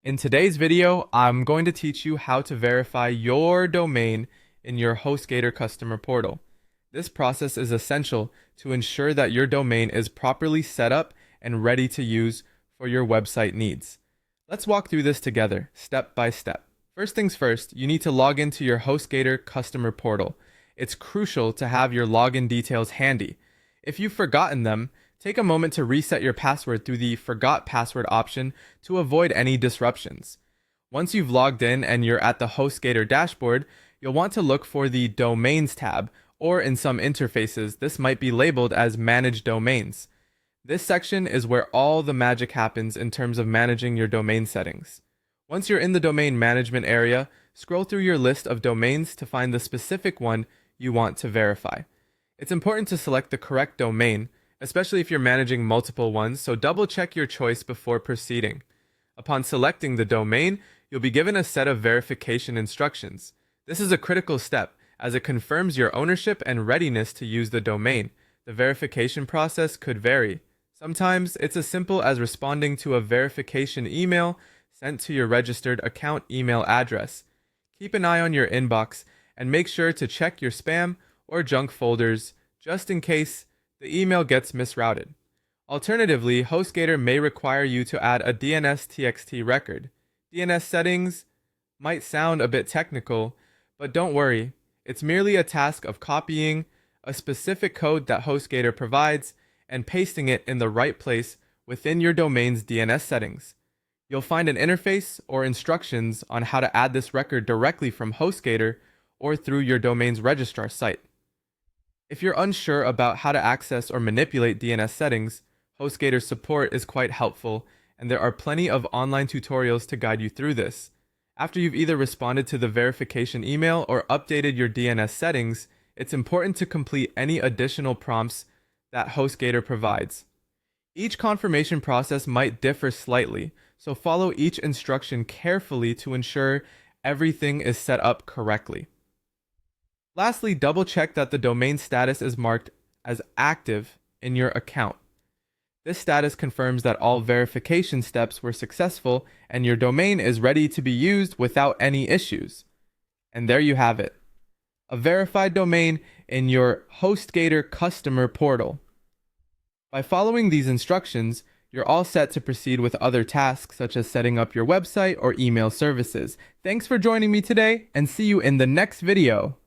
In today's video, I'm going to teach you how to verify your domain in your HostGator customer portal. This process is essential to ensure that your domain is properly set up and ready to use for your website needs. Let's walk through this together, step by step. First things first, you need to log into your HostGator customer portal. It's crucial to have your login details handy. If you've forgotten them, take a moment to reset your password through the Forgot Password option to avoid any disruptions. Once you've logged in and you're at the HostGator dashboard, you'll want to look for the Domains tab, or in some interfaces, this might be labeled as Manage Domains. This section is where all the magic happens in terms of managing your domain settings. Once you're in the domain management area, scroll through your list of domains to find the specific one you want to verify. It's important to select the correct domain, especially if you're managing multiple ones, so double check your choice before proceeding. Upon selecting the domain, you'll be given a set of verification instructions. This is a critical step, as it confirms your ownership and readiness to use the domain. The verification process could vary. Sometimes it's as simple as responding to a verification email sent to your registered account email address. Keep an eye on your inbox and make sure to check your spam or junk folders just in case the email gets misrouted. Alternatively, HostGator may require you to add a DNS-TXT record. DNS settings might sound a bit technical, but don't worry, it's merely a task of copying a specific code that HostGator provides and pasting it in the right place within your domain's DNS settings. You'll find an interface or instructions on how to add this record directly from HostGator or through your domain's registrar site. If you're unsure about how to access or manipulate DNS settings, HostGator support is quite helpful, and there are plenty of online tutorials to guide you through this. After you've either responded to the verification email or updated your DNS settings, it's important to complete any additional prompts that HostGator provides. Each confirmation process might differ slightly, so follow each instruction carefully to ensure everything is set up correctly. Lastly, double check that the domain status is marked as active in your account. This status confirms that all verification steps were successful and your domain is ready to be used without any issues. And there you have it, a verified domain in your HostGator customer portal. By following these instructions, you're all set to proceed with other tasks such as setting up your website or email services. Thanks for joining me today, and see you in the next video.